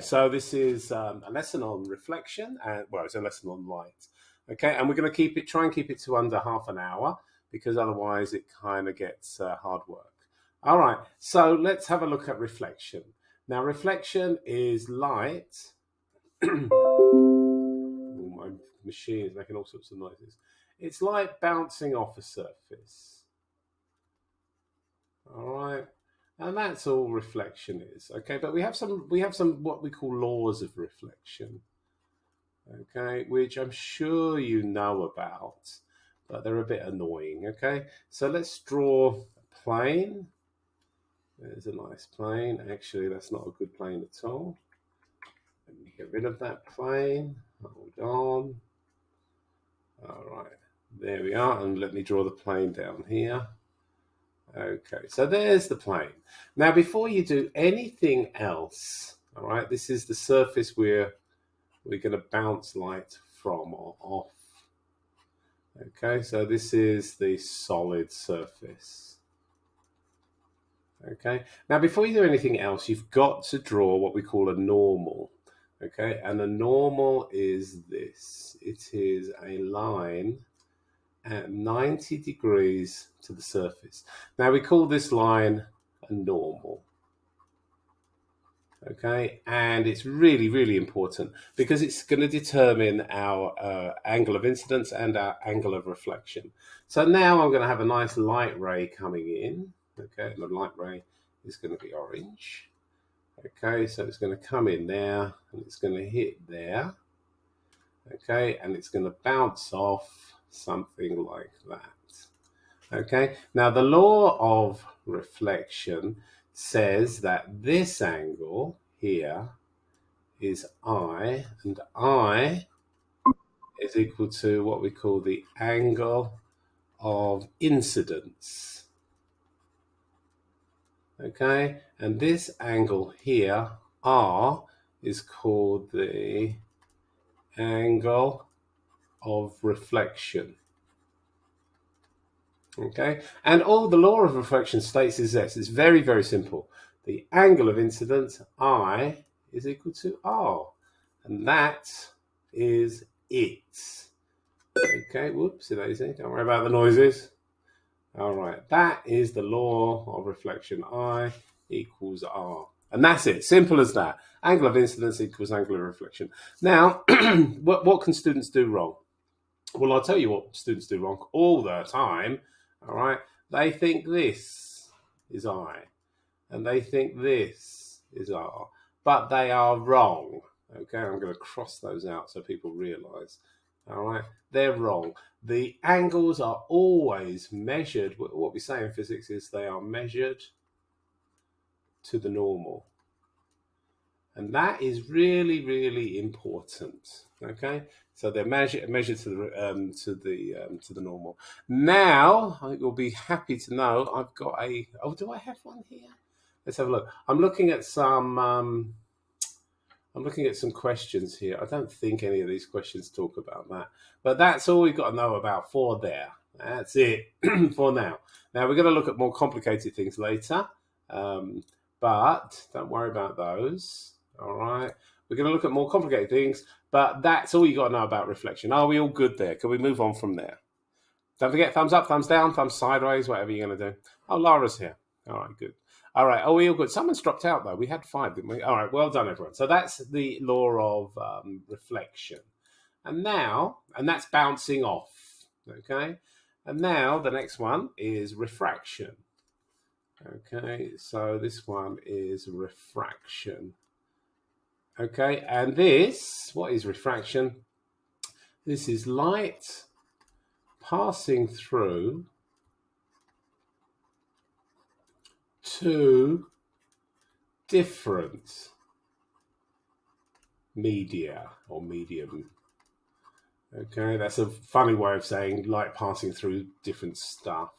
So this is a lesson on reflection, and well, it's a lesson on light. Okay, and we're going to try and keep it to under half an hour because otherwise it kind of gets hard work. All right, so let's have a look at reflection. Now, reflection is light. Oh, my machine is making all sorts of noises. It's light bouncing off a surface. All right. And that's all reflection is, okay? But we have some what we call laws of reflection, okay, which I'm sure you know about, but they're a bit annoying, okay? So let's draw a plane. There's a nice plane. Actually, that's not a good plane at all. Let me get rid of that plane. Hold on. All right, there we are. And let me draw the plane down here. Okay, so there's the plane. Now, before you do anything else, all right, this is the surface we're going to bounce light from or off. Okay, so this is the solid surface. Okay, now before you do anything else, you've got to draw what we call a normal. Okay, and a normal is this. It is a line at 90 degrees to the surface. Now we call this line a normal. Okay, and it's really, really important because it's going to determine our angle of incidence and our angle of reflection. So now I'm going to have a nice light ray coming in. Okay, and the light ray is going to be orange. Okay, so it's going to come in there and it's going to hit there. Okay, and it's going to bounce off something like that. Okay, now the law of reflection says that this angle here is I, and I is equal to what we call the angle of incidence. Okay, and this angle here, R, is called the angle of reflection. Okay, and all the law of reflection states is this. It's very, very simple. The angle of incidence, I, is equal to R, and that is it. Okay, whoopsie daisy, don't worry about the noises. All right, that is the law of reflection. I equals R, and that's it. Simple as that. Angle of incidence equals angle of reflection. Now, what can students do wrong? Well, I'll tell you what students do wrong all the time. All right, they think this is I, and they think this is R, but they are wrong. Okay, I'm going to cross those out so people realize. All right, they're wrong. The angles are always measured. What we say in physics is they are measured to the normal. And that is really, really important. Okay, so they're measured to the normal. Now, you'll be happy to know I've got a. Oh, do I have one here? Let's have a look. I'm looking at some questions here. I don't think any of these questions talk about that, but that's all we've got to know about for there. That's it for now. Now we're going to look at more complicated things later, but don't worry about those. All right, we're going to look at more complicated things, but that's all you got to know about reflection. Are we all good there? Can we move on from there? Don't forget, thumbs up, thumbs down, thumbs sideways, whatever you're going to do. Oh, Laura's here. All right, good. All right, are we all good? Someone's dropped out, though. We had 5, didn't we? All right, well done, everyone. So that's the law of reflection. And that's bouncing off, okay? And now the next one is refraction. Okay, so this one is refraction. Okay, and what is refraction? This is light passing through two different media or medium. Okay, that's a funny way of saying light passing through different stuff.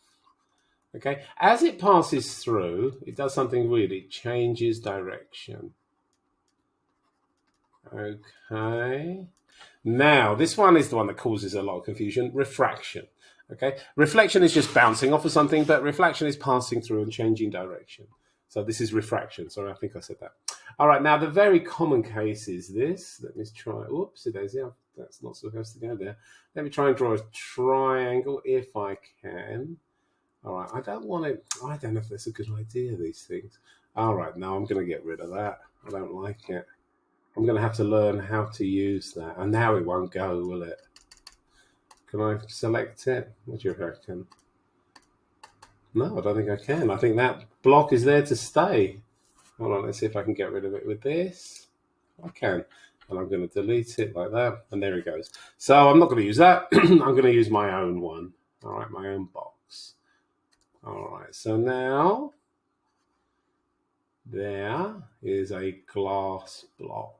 Okay, as it passes through, it does something weird. It changes direction. Okay, now this one is the one that causes a lot of confusion. Refraction. Okay, reflection is just bouncing off of something, but reflection is passing through and changing direction. So this is refraction. Sorry, I think I said that. All right, now the very common case is this. Let me try. Oops, that's not supposed to go there. Let me try and draw a triangle if I can. All right, I don't know if that's a good idea, these things. All right, now I'm going to get rid of that. I don't like it. I'm going to have to learn how to use that. And now it won't go, will it? Can I select it? What do you reckon? No, I don't think I can. I think that block is there to stay. Hold on, let's see if I can get rid of it with this. I can. And I'm going to delete it like that. And there it goes. So I'm not going to use that. I'm going to use my own one. All right, my own box. All right, so now there is a glass block.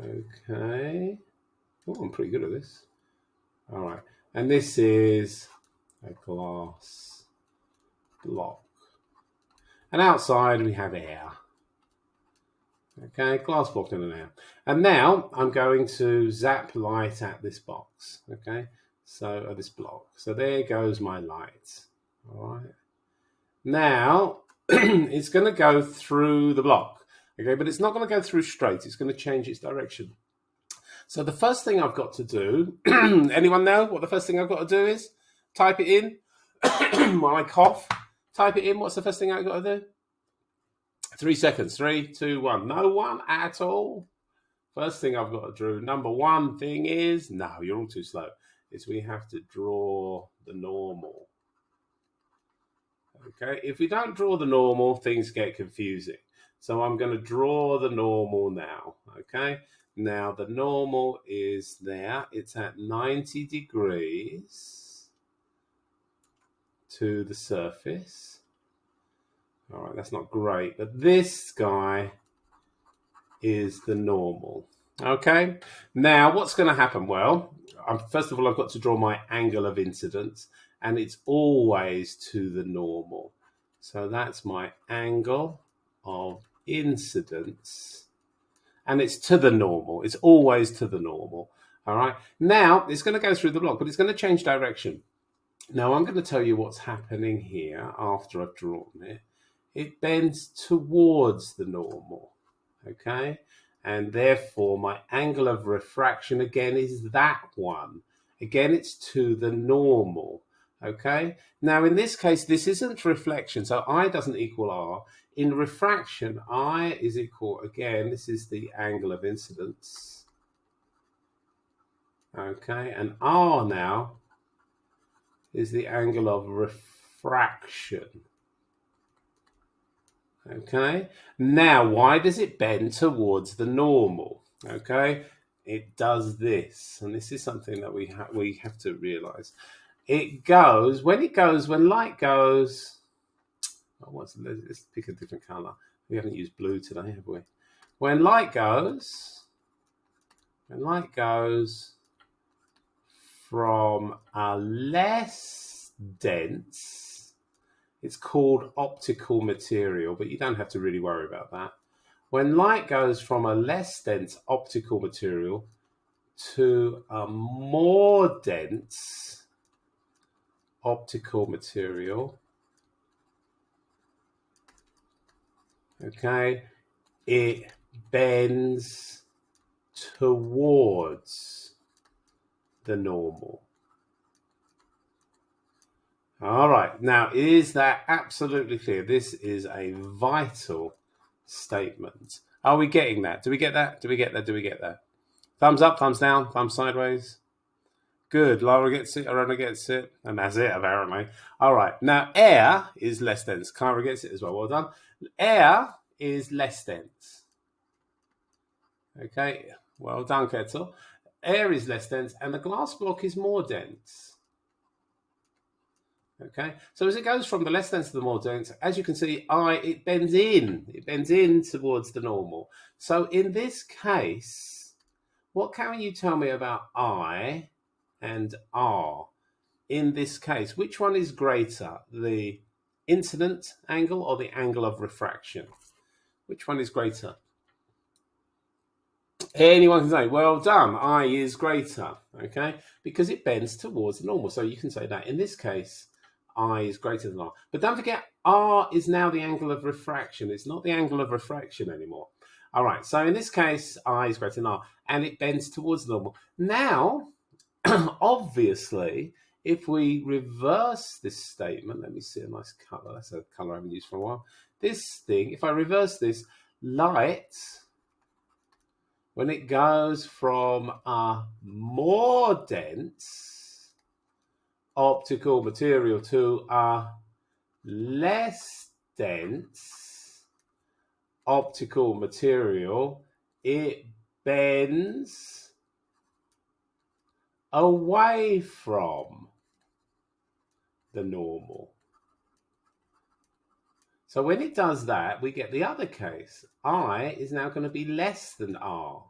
Okay. Oh, I'm pretty good at this. All right, and this is a glass block. And outside we have air. Okay, glass block and an air. And now I'm going to zap light at this box. Okay, so at this block. So there goes my light. All right. Now it's going to go through the block. Okay, but it's not going to go through straight. It's going to change its direction. So the first thing I've got to do, anyone know what the first thing I've got to do is? Type it in while I cough. Type it in. What's the first thing I've got to do? 3 seconds. 3, 2, 1. No one at all. First thing I've got to do. Number one thing is, no, you're all too slow, is we have to draw the normal. Okay, if we don't draw the normal, things get confusing. So I'm going to draw the normal now. Okay, now the normal is there. It's at 90 degrees to the surface. All right, that's not great, but this guy is the normal. Okay, now what's going to happen? Well, first of all, I've got to draw my angle of incidence, and it's always to the normal. So that's my angle of incidence, and it's to the normal. It's always to the normal. All right, now it's going to go through the block, but it's going to change direction. Now I'm going to tell you what's happening here after I've drawn it. It bends towards the normal, okay? And therefore my angle of refraction again is that one. Again, it's to the normal, okay? Now in this case, this isn't reflection, so I doesn't equal R. In refraction, I is equal, again, this is the angle of incidence, okay? And R now is the angle of refraction. Okay, now why does it bend towards the normal? Okay, it does this, and this is something that we have to realize. It goes when light goes. Oh, let's pick a different color. We haven't used blue today, have we? When light goes from a less dense. It's called optical material, but you don't have to really worry about that. When light goes from a less dense optical material to a more dense optical material, okay, it bends towards the normal. All right, now is that absolutely clear? This is a vital statement. Are we getting that? Do we get that? Do we get that? Do we get that? Thumbs up, thumbs down, thumbs sideways. Good, Laura gets it, Arona gets it, and that's it apparently. All right, now air is less dense. Kyra gets it as well, well done. Air is less dense. Okay, well done, Kettle. Air is less dense, and the glass block is more dense. Okay, so as it goes from the less dense to the more dense, as you can see, it bends in towards the normal. So in this case, what can you tell me about I and R? In this case, which one is greater, the incident angle or the angle of refraction? Which one is greater? Anyone can say, well done, I is greater, okay? Because it bends towards the normal. So you can say that in this case, I is greater than R. But don't forget, R is now the angle of refraction. It's not the angle of refraction anymore. All right, so in this case, I is greater than R, and it bends towards normal. Now, obviously, if we reverse this statement, let me see a nice color. That's a color I haven't used for a while. This thing, if I reverse this, light, when it goes from a more dense optical material to a less dense optical material, it bends away from the normal. So when it does that, we get the other case. I is now going to be less than R,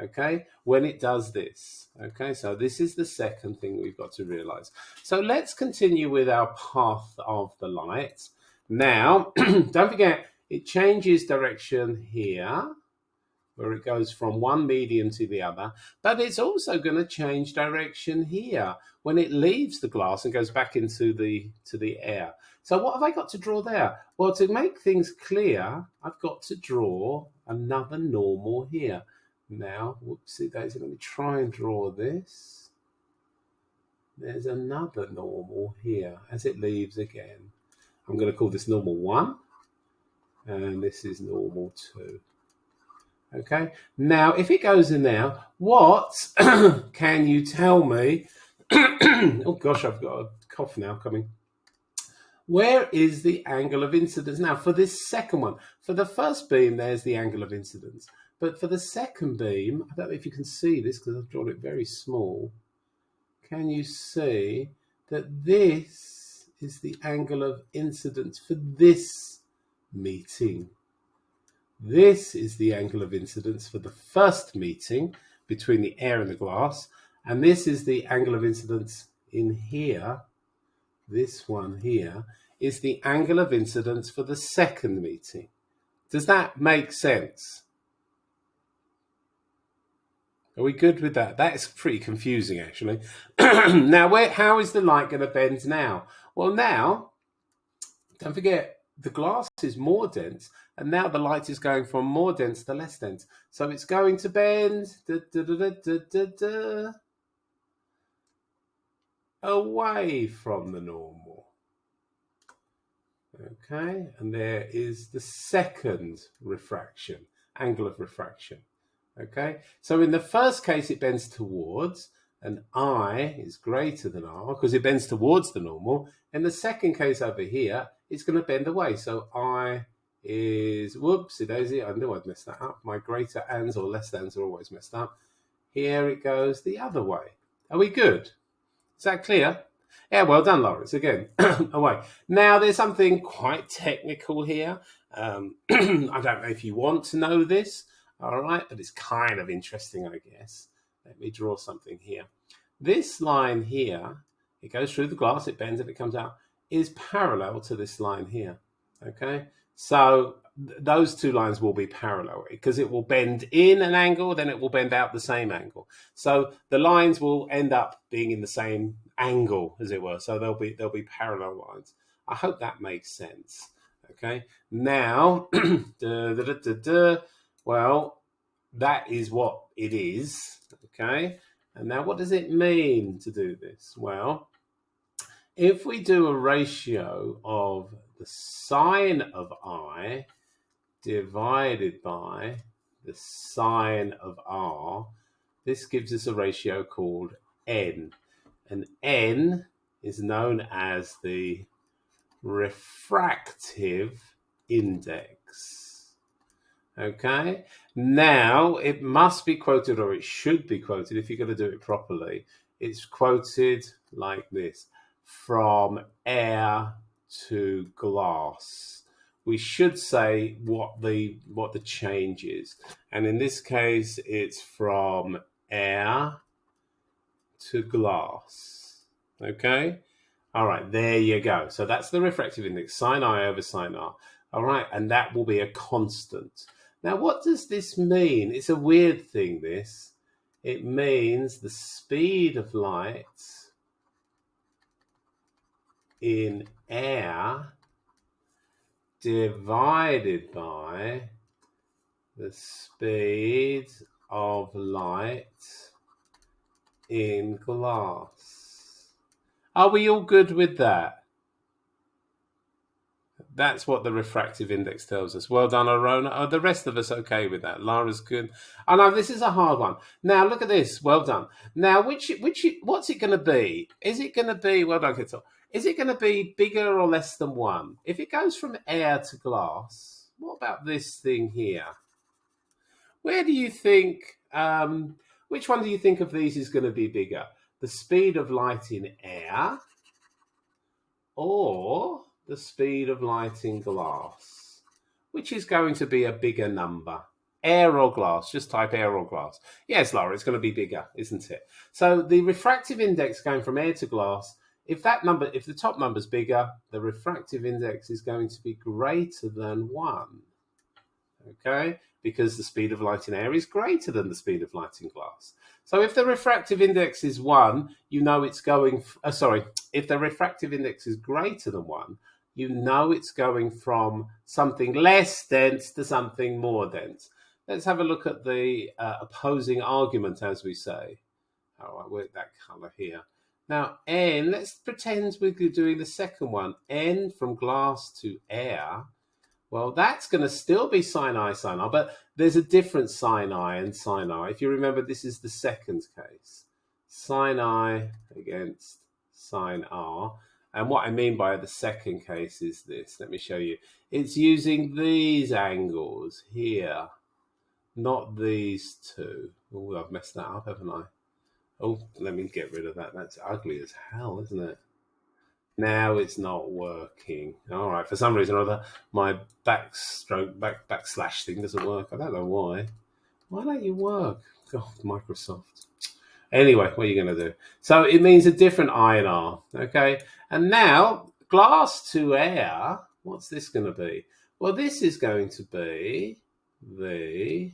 okay, when it does this. Okay, so this is the second thing we've got to realize. So let's continue with our path of the light. Now, don't forget, it changes direction here, where it goes from one medium to the other, but it's also going to change direction here when it leaves the glass and goes back into the air. So what have I got to draw there? Well, to make things clear, I've got to draw another normal here. Now, whoopsie daisy, let me try and draw this. There's another normal here as it leaves again. I'm going to call this normal 1, and this is normal 2. Okay, now if it goes in there, what can you tell me? Oh gosh, I've got a cough now coming. Where is the angle of incidence? Now for this second one, for the first beam, there's the angle of incidence. But for the second beam, I don't know if you can see this because I've drawn it very small. Can you see that this is the angle of incidence for this meeting? This is the angle of incidence for the first meeting between the air and the glass. And this is the angle of incidence in here. This one here is the angle of incidence for the second meeting. Does that make sense? Are we good with that? That's pretty confusing, actually. Now, how is the light going to bend now? Well, now, don't forget, the glass is more dense, and now the light is going from more dense to less dense. So it's going to bend away from the normal. Okay, and there is the second refraction, angle of refraction. Okay, so in the first case, it bends towards, and I is greater than R because it bends towards the normal. In the second case over here, it's going to bend away. So I is, whoopsie daisy, I knew I'd messed that up. My greater ands or less ands are always messed up. Here it goes the other way. Are we good? Is that clear? Yeah, well done, Lawrence. Again, away. Now, there's something quite technical here. I don't know if you want to know this, all right, but it's kind of interesting, I guess. Let me draw something here. This line here, it goes through the glass, it bends and it comes out, is parallel to this line here, okay? So those two lines will be parallel because it will bend in an angle, then it will bend out the same angle. So the lines will end up being in the same angle, as it were. So they'll be parallel lines. I hope that makes sense. Okay. Now, well, that is what it is. Okay. And now, what does it mean to do this? Well, if we do a ratio of the sine of I divided by the sine of R, this gives us a ratio called N. And N is known as the refractive index. Okay, now it must be quoted, or it should be quoted if you're going to do it properly. It's quoted like this: from air to glass. We should say what the change is, and in this case, it's from air to glass. Okay, all right, there you go. So that's the refractive index, sine I over sine R. All right, and that will be a constant. Now, what does this mean? It's a weird thing, this. It means the speed of light in air divided by the speed of light in glass. Are we all good with that? That's what the refractive index tells us. Well done, Arona. Are the rest of us okay with that? Lara's good. I know this is a hard one. Now look at this. Well done. Now, what's it going to be? Is it going to be? Well done, Kittel. Is it going to be bigger or less than 1? If it goes from air to glass, what about this thing here? Where do you think? Which one do you think of these is going to be bigger? The speed of light in air, or the speed of light in glass? Which is going to be a bigger number? Air or glass? Just type air or glass. Yes, Laura, it's going to be bigger, isn't it? So the refractive index going from air to glass, if the top number's bigger, the refractive index is going to be greater than 1. Okay? Because the speed of light in air is greater than the speed of light in glass. So if the refractive index is 1, you know it's going... if the refractive index is greater than 1, you know it's going from something less dense to something more dense. Let's have a look at the opposing argument, as we say. All right, work that colour here. Now, N, let's pretend we're doing the second one. N from glass to air. Well, that's going to still be sin I, but there's a different sin I and sin R. If you remember, this is the second case. Sin I against sin R. And what I mean by the second case is this. Let me show you. It's using these angles here, not these two. Oh, I've messed that up, haven't I? Oh, let me get rid of that. That's ugly as hell, isn't it? Now it's not working. All right, for some reason or other, my backslash thing doesn't work. I don't know why. Why don't you work? God, Microsoft. Anyway, what are you going to do? So it means a different I and R, okay? And now, glass to air, what's this going to be? Well, this is going to be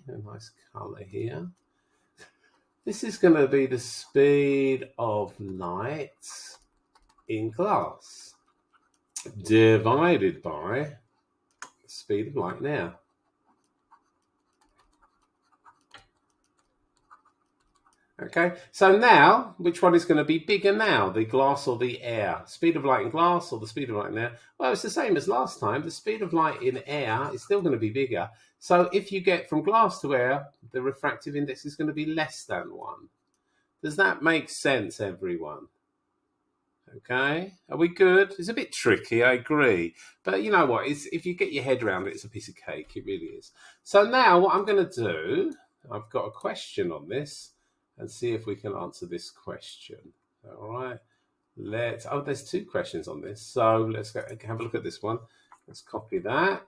a nice colour here. This is going to be the speed of light in glass divided by the speed of light now. Okay, so now, which one is going to be bigger now, the glass or the air? Speed of light in glass or the speed of light in air? Well, it's the same as last time. The speed of light in air is still going to be bigger. So if you get from glass to air, the refractive index is going to be less than 1. Does that make sense, everyone? Okay, are we good? It's a bit tricky, I agree. But you know what? If you get your head around it, it's a piece of cake. It really is. So now what I'm going to do, I've got a question on this, and see if we can answer this question. All right. There's 2 questions on this. So let's go have a look at this one. Let's copy that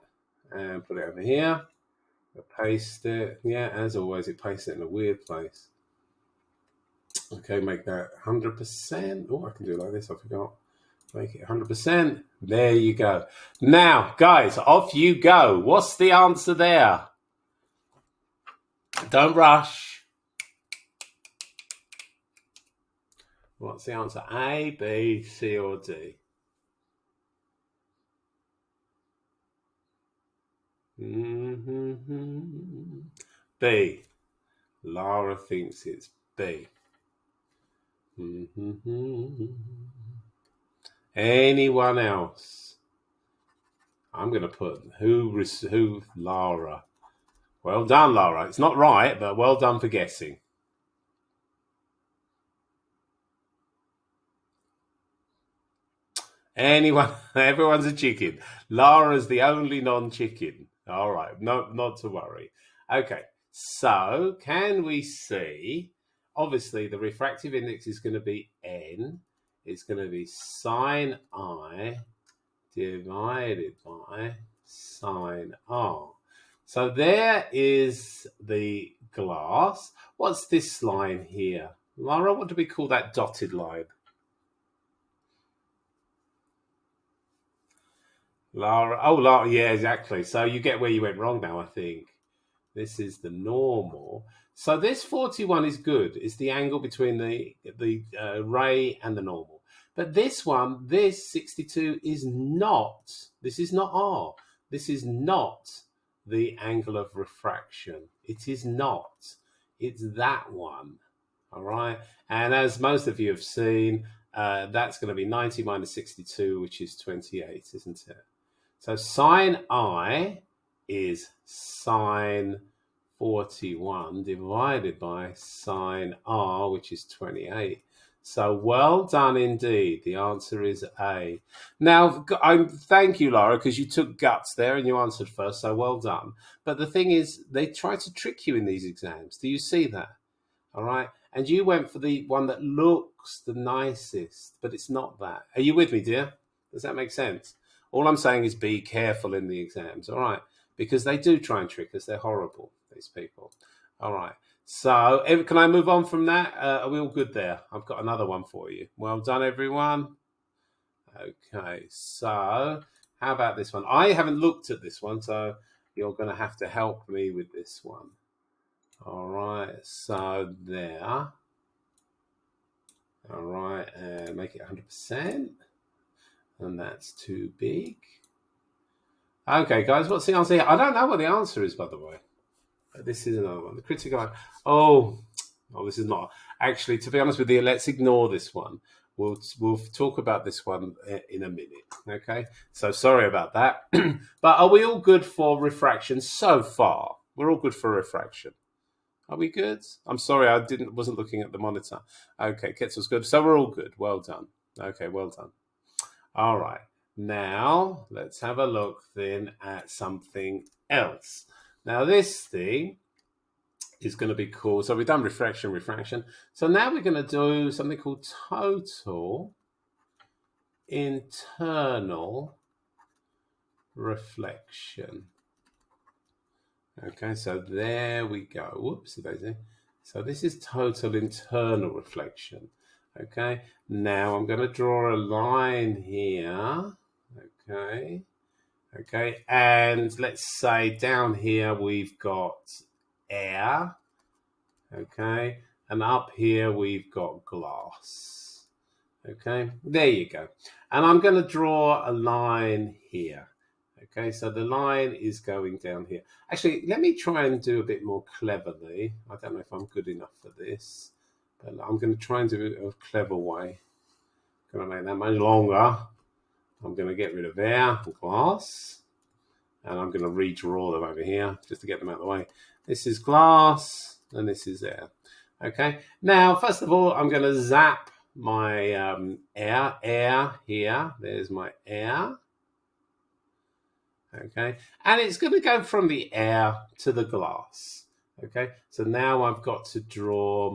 and put it over here. Paste it. Yeah, as always, it pastes it in a weird place. Okay, make that 100%. Oh, I can do it like this. I forgot. Make it 100%. There you go. Now, guys, off you go. What's the answer there? Don't rush. What's the answer? A, B, C, or D? B. Lara thinks it's B. Anyone else? I'm going to put who Lara. Well done, Lara. It's not right, but well done for guessing. Anyone? Everyone's a chicken. Lara's the only non-chicken. All right, not to worry. Okay, so can we see? Obviously, the refractive index is going to be N. It's going to be sin I divided by sin R. So there is the glass. What's this line here? Lara, what do we call that dotted line? Lara, yeah, exactly. So you get where you went wrong now, I think. This is the normal. So this 41 is good. It's the angle between the ray and the normal. But this one, this 62 is not, this is not R. This is not the angle of refraction. It is not. It's that one. All right. And as most of you have seen, that's going to be 90 minus 62, which is 28, isn't it? So sine I is sine 41 divided by sine R, which is 28. So well done indeed. The answer is A. Now, thank you, Laura, because you took guts there and you answered first, so well done. But the thing is, they try to trick you in these exams. Do you see that? All right. And you went for the one that looks the nicest, but it's not that. Are you with me, dear? Does that make sense? All I'm saying is be careful in the exams, all right? Because they do try and trick us. They're horrible, these people. All right. So can I move on from that? Are we all good there? I've got another one for you. Well done, everyone. Okay. So how about this one? I haven't looked at this one, so you're going to have to help me with this one. All right, so there. All right, and make it 100%. And that's too big. Okay, guys, what's the answer here? I don't know what the answer is, by the way. This is another one. The critical. Oh, this is not. Actually, to be honest with you, let's ignore this one. We'll talk about this one in a minute. Okay, so sorry about that. But are we all good for refraction so far? We're all good for refraction. Are we good? I'm sorry, I wasn't looking at the monitor. Okay, Ketzel's good. So we're all good. Well done. Okay, well done. All right. Now, let's have a look then at something else. Now, this thing is going to be called, so we've done refraction. So now we're going to do something called total internal reflection. Okay, so there we go. Whoops, daisy. So this is total internal reflection. Okay, now I'm going to draw a line here. Okay, and let's say down here we've got air. Okay, and up here we've got glass. Okay, there you go. And I'm going to draw a line here. Okay, so the line is going down here. Actually, let me try and do a bit more cleverly. I don't know if I'm good enough for this, but I'm going to try and do it a clever way. I'm going to make that much longer. I'm going to get rid of air and glass, and I'm going to redraw them over here just to get them out of the way. This is glass, and this is air. Okay, now, first of all, I'm going to zap my air here. There's my air. Okay, and it's going to go from the air to the glass. Okay, so now I've got to draw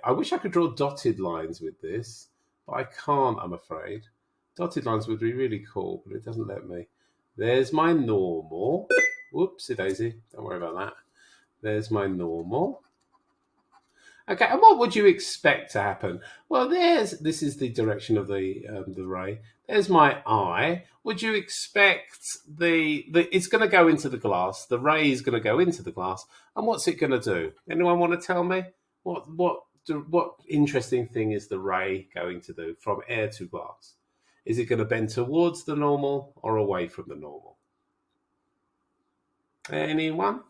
I wish I could draw dotted lines with this, but I can't, I'm afraid. Dotted lines would be really cool, but it doesn't let me. There's my normal. Whoopsie daisy, don't worry about that. There's my normal. Okay, and what would you expect to happen? Well, this is the direction of the ray. There's my eye. Would you expect it's going to go into the glass? The ray is going to go into the glass, and what's it going to do? Anyone want to tell me what interesting thing is the ray going to do from air to glass? Is it going to bend towards the normal or away from the normal? Anyone?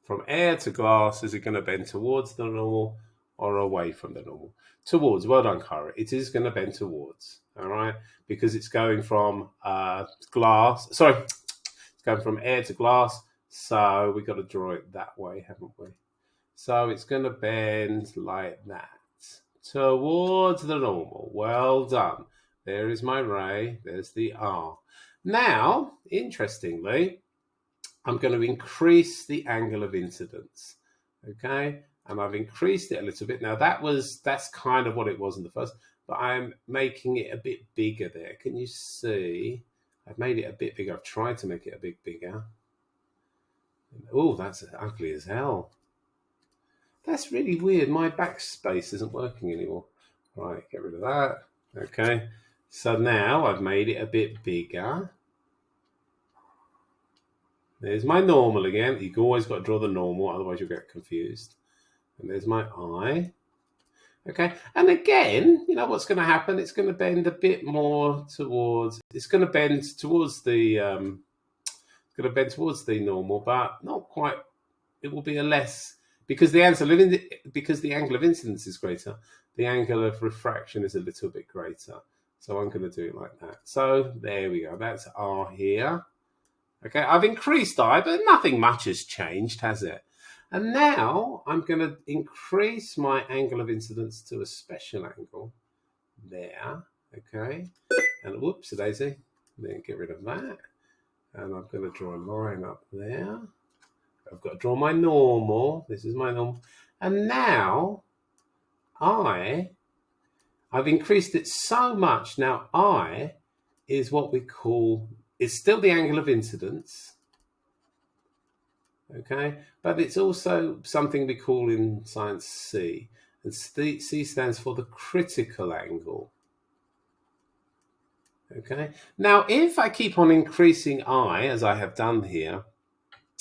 From air to glass, is it going to bend towards the normal or away from the normal? Towards. Well done, Cara. It is going to bend towards, all right? Because it's going from glass. Sorry, it's going from air to glass. So we've got to draw it that way, haven't we? So it's going to bend like that towards the normal. Well done. There is my ray. There's the R. Now, interestingly, I'm going to increase the angle of incidence, okay? And I've increased it a little bit. Now, that's kind of what it was in the first, but I'm making it a bit bigger there. Can you see? I've made it a bit bigger. I've tried to make it a bit bigger. Oh, that's ugly as hell. That's really weird. My backspace isn't working anymore. Right, get rid of that. Okay, so now I've made it a bit bigger. There's my normal again. You've always got to draw the normal, otherwise you'll get confused. And there's my eye. Okay, and again, you know what's going to happen? It's going to bend a bit more towards. It's going to bend towards the. Going to bend towards the normal, but not quite. It will be a less because the angle of incidence is greater. The angle of refraction is a little bit greater. So I'm going to do it like that. So there we go. That's R here. Okay, I've increased I, but nothing much has changed, has it? And now I'm going to increase my angle of incidence to a special angle there. Okay, and whoops, daisy. Then get rid of that. And I'm going to draw a line up there. I've got to draw my normal. This is my normal. And now I've increased it so much. Now I is what we call, it's still the angle of incidence. Okay, but it's also something we call in science C. And C stands for the critical angle. Okay, now if I keep on increasing I, as I have done here,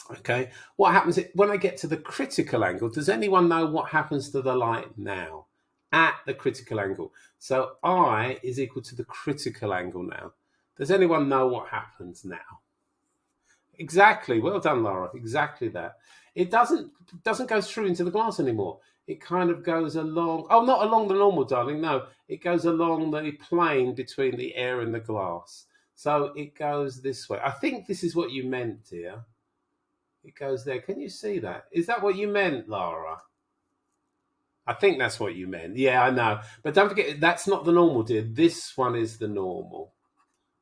okay, what happens when I get to the critical angle? Does anyone know what happens to the light now at the critical angle? So I is equal to the critical angle now. Does anyone know what happens now? Exactly. Well done, Laura. Exactly that. It doesn't go through into the glass anymore. It kind of goes along. Oh, not along the normal, darling. No, it goes along the plane between the air and the glass. So it goes this way. I think this is what you meant, dear. It goes there. Can you see that? Is that what you meant, Laura? I think that's what you meant. Yeah, I know. But don't forget, that's not the normal, dear. This one is the normal.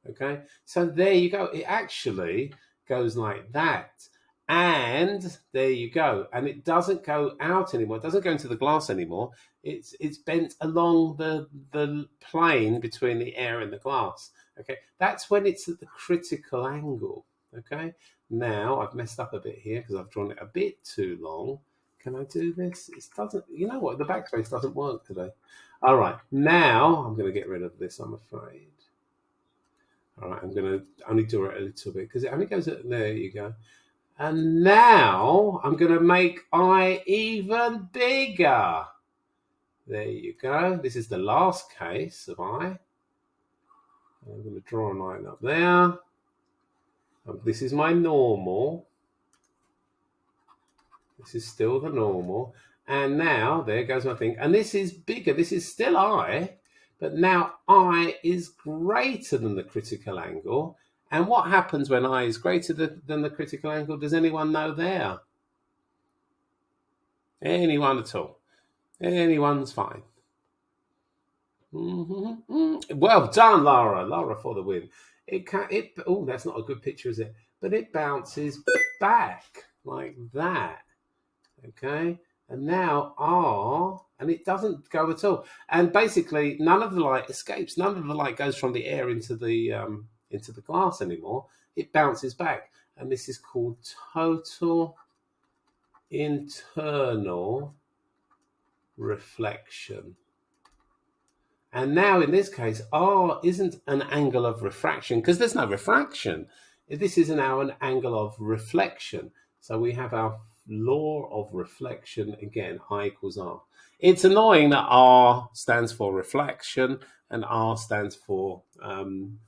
Okay? So there you go. It actually goes like that. And there you go. And it doesn't go out anymore. It doesn't go into the glass anymore. It's bent along the plane between the air and the glass. Okay? That's when it's at the critical angle. Okay? Now I've messed up a bit here because I've drawn it a bit too long. Can I do this? It doesn't. You know what? The backspace doesn't work today. All right. Now I'm going to get rid of this, I'm afraid. All right. I'm going to only do it a little bit because it only goes at, there you go. And now I'm going to make I even bigger. There you go. This is the last case of I. I'm going to draw a line up there. This is my normal. This is still the normal. And now, there goes my thing. And this is bigger. This is still I, but now I is greater than the critical angle. And what happens when I is greater than the critical angle? Does anyone know there? Anyone at all? Anyone's fine. Well done, Lara. Lara for the win. Oh, that's not a good picture, is it? But it bounces back like that. Okay, and now R, and it doesn't go at all. And basically, none of the light escapes. None of the light goes from the air into the glass anymore. It bounces back, and this is called total internal reflection. And now, in this case, R isn't an angle of refraction because there's no refraction. This is now an angle of reflection. So we have our law of reflection again, I equals R. It's annoying that R stands for reflection and R stands for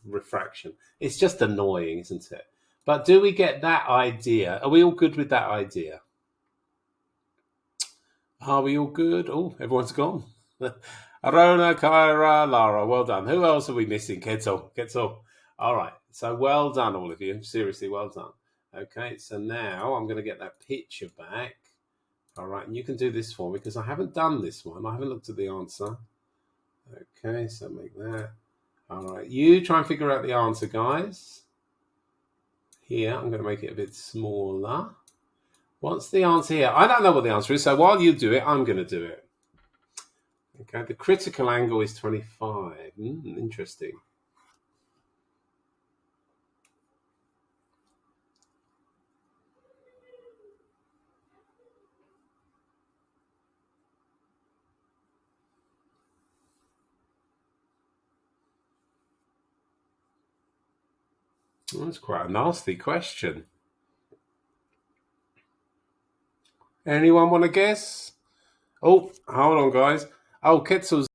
refraction. It's just annoying, isn't it? But do we get that idea? Are we all good with that idea? Are we all good? Oh, everyone's gone. Arona, Kyra, Lara, well done. Who else are we missing? Ketzel. All right. So well done, all of you. Seriously, well done. Okay, so now I'm going to get that picture back. All right, and you can do this for me because I haven't done this one. I haven't looked at the answer. Okay, so make that. All right, you try and figure out the answer, guys. Here, I'm going to make it a bit smaller. What's the answer here? I don't know what the answer is, so while you do it, I'm going to do it. Okay, the critical angle is 25. Interesting. That's quite a nasty question. Anyone want to guess? Oh, hold on, guys. Oh, Quetzal's